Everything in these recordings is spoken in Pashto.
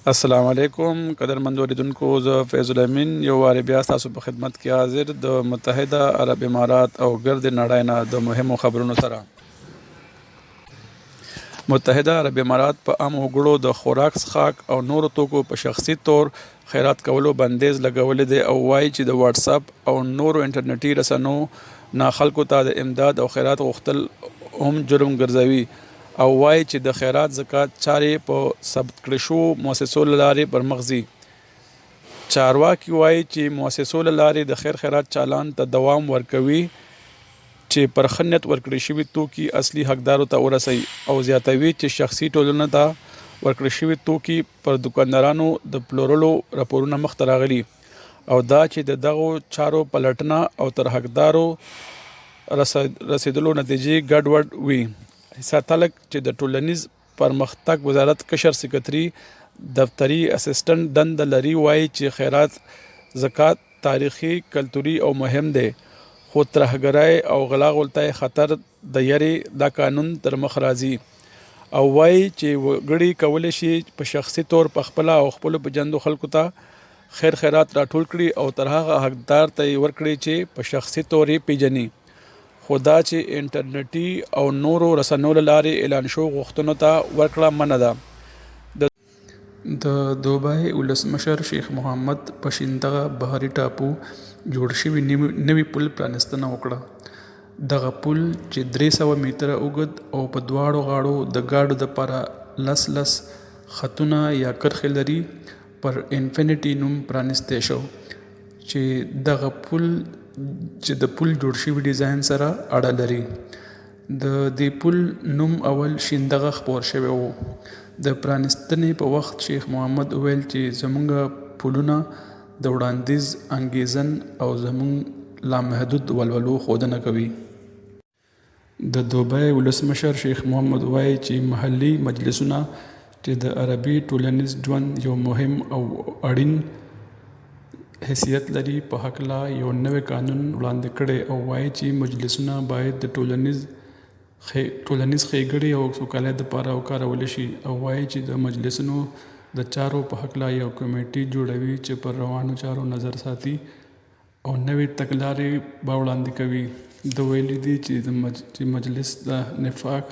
السلام علیکم قدرمند اوریدونکو، زه فیض الامین یو وارې بیا ستاسو په خدمت کې حاضر د متحده عرب امارات او ګرد نړۍ نه د مهمو خبرونو سره. متحده عرب امارات په عامو وګړو د خوراک، څښاک او نورو توکو په شخصي طور خیرات کولو بندیز لګولی دی او وایي چې د واتس اپ او نورو انټرنیټي رسنو نه خلکو ته د امداد او خیرات غوښتل هم جرم ګرځوي او وایي چې د خیرات زکات چارې په ثبت کړې شوو مؤسسو له لارې پر مخ ځي. چارواکي وایي چې مؤسسو له لارې د خیرات چالان ته دوام ورکوي چې پر ښه نیت ورکړل شوي توکي اصلي حقدارو ته ورسوي او زیاتوي چې شخصي ټولنو ته ورکړل شوي توکي پر دکاندارانو د پلورلو راپورونه مخته راغلي او دا چې د دغو چارو پلټنه او تر حقدارو رسیدلو نتیجې ګډوډ وي. عیسی تلک چې د ټولنیز پرمختګ وزارت کشر سکرټري دفتري اسسټنټ دنده لري وایي چې خیرات زکات تاریخي، کلتوري او مهم دی، خو ترهګرۍ او غلا غلطۍ خطر د یاري دا قانون تر مخ راځي او وایي چې وګړي کولی شي په شخصي طور په خپله او خپلو پیژندو خلکو ته خیرات راټول کړي او تر هغه حقدار ته یې ورکړي چې په شخصي طور یې پیژني، خو دا چې انټرنیټي او نورو رسنیو له لارې اعلان شوو غوښتنو ته ورکړه منع ده. د دوبۍ ولسمشر شیخ محمد په شیندغه بحري ټاپو جوړ شوي نوي پل پرانستنه وکړه. دغه پل چې 300 متره اوږد او په دواړو غاړو د ګاډو دپاره 10 خطونه یا کرښې لري پر انفینټي نوم پرانستی شو چې دغه پل چې د پل جوړ شوي ډیزاین سره اړه لري. د دې پل نوم اول شیندغه خپور شوی و. د پرانستنې په وخت شیخ محمد وویل چې زموږ پلونه د وړاندیز انګیزن او زموږ لامحدود ولولو ښودنه کوي. د دوبۍ ولسمشر شیخ محمد وایي چې محلي مجلسونه چې د عربي ټولنیز ژوند یو مهم او اړین حیثیت لري په هکله یو نوی قانون وړاندې کړی او وایي چې مجلسونه باید د ټولنیز ښېګړې او سوکالۍ دپاره وکارولی شي او وایي چې د مجلسونو د چارو په هکله یو کمیټې جوړوي چې پر روانو چارو نظر ساتي او نوې تګلارې به وړاندې کوي. د ویلي دي چې مجلس د نفاق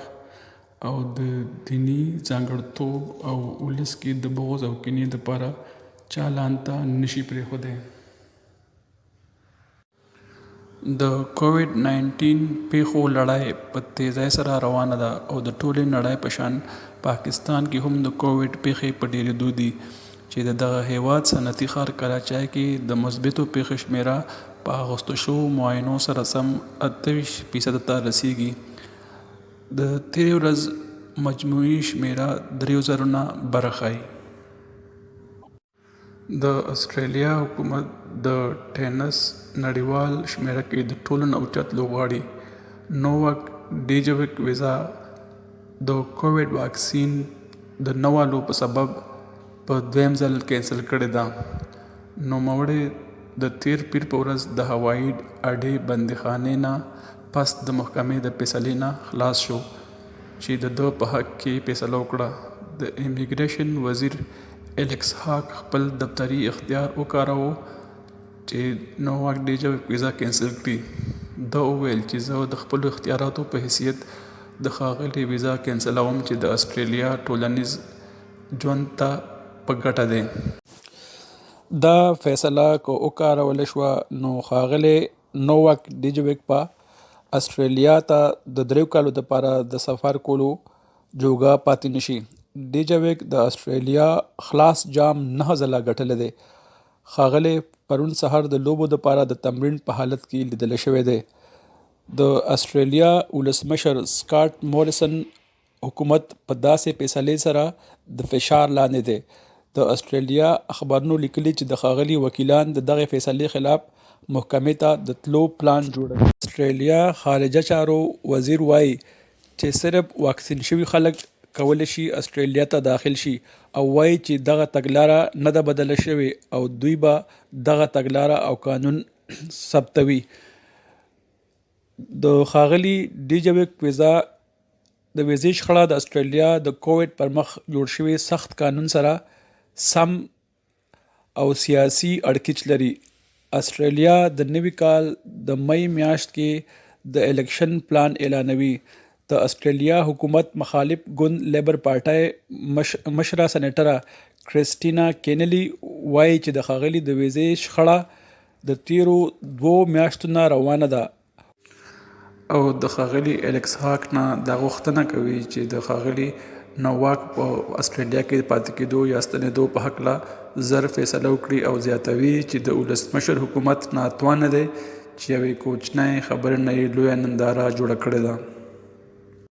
او د دیني ځانګړتوب او ولس کې د بغض او کینې دپاره چالان ته نشي پرېښودی. د کووډ 19 پیښو لړۍ په تیزۍ سره روانه ده او د ټولې نړۍ په شان پاکستان کې هم د کووډ پیښې په ډېرېدو دي چې د دغه هیواد صنعتي ښار کراچۍ کې د مثبتو پیښو شمیره په اغوستو شوو معاینو سره سم 28% ته رسیږي. د تېرې ورځ مجموعي شمیره 3000 نه بره ښایي. د استرالیا حکومت د ټینس نړیوال شمیره کې د ټولو نه اوچت لوبغاړي نوواک ډیجویک ویزا د کووډ واکسین د نه والو په سبب په دویم ځل کینسل کړې ده. نوموړی د تیر پیر په ورځ د هوایي اډې بندیخانې نه پس د محکمې د فیصلې نه خلاص شو چې د ده په حق کې فیصله وکړه. د امیګریشن وزیر الیکس هاک خپل دفتري اختیار وکاراوه چې نوواک ډیجویک ویزا کینسل کړي. ده وویل چې زه د خپلو اختیاراتو په حیثیت د ښاغلي ویزا کینسلوم چې د استرالیا ټولنیز ژوند ته په ګټه دی. دا فیصله که وکارولی شوه نو ښاغلی نوواک ډیجویک په استرالیا ته د 3 کالو دپاره د سفر کولو جوګه پاتې نشي. ډیجویک د استرالیا خلاص جام 9 ځله ګټلی دی. ښاغلی پرون سهار د لوبو دپاره د تمرین په حالت کې لیدلی شوی دی. د استرالیا ولسمشر سکاټ موریسن حکومت په داسې فیصلې سره د فشار لاندې دی. د استرالیا اخبارونو لیکلي چې د ښاغلي وکیلان د دغې فیصلې خلاف محکمې ته د تلو پلان جوړوي. استرالیا خارجه چارو وزیر وایي چې صرف واکسین شوي خلک کولی شي استرالیا ته داخل شي او وایي چې دغه تګلاره نه ده بدله شوې او دوی به دغه تګلاره او قانون ثبتوي. د ښاغلي ډیجویک ویزا د ویزې شخړه د استرالیا د کووډ پر مخ جوړ شوي سخت قانون سره سم او سیاسي اړخیچ لري. استرالیا د نوي کال د مئی میاشت کې د الیکشن پلان اعلانوي. د استرالیا حکومت مخالف ګوند لیبر پارټۍ مشره سېنیټره کرسټینا کینلی وایي چې د ښاغلي د ویزې شخړه د تیرو 2 میاشتو نه روانه ده او د ښاغلي الیکس هاک نه دا غوښتنه کوي چې د ښاغلي نوواک په استرالیا کې پاتې کېدو یا ستنېدو په هکله زر فیصله وکړي او زیاتوي چې د ولسمشر حکومت ناتوانه دی چې یوې کوچنۍ خبرې نه یې لویه ننداره جوړه کړې ده.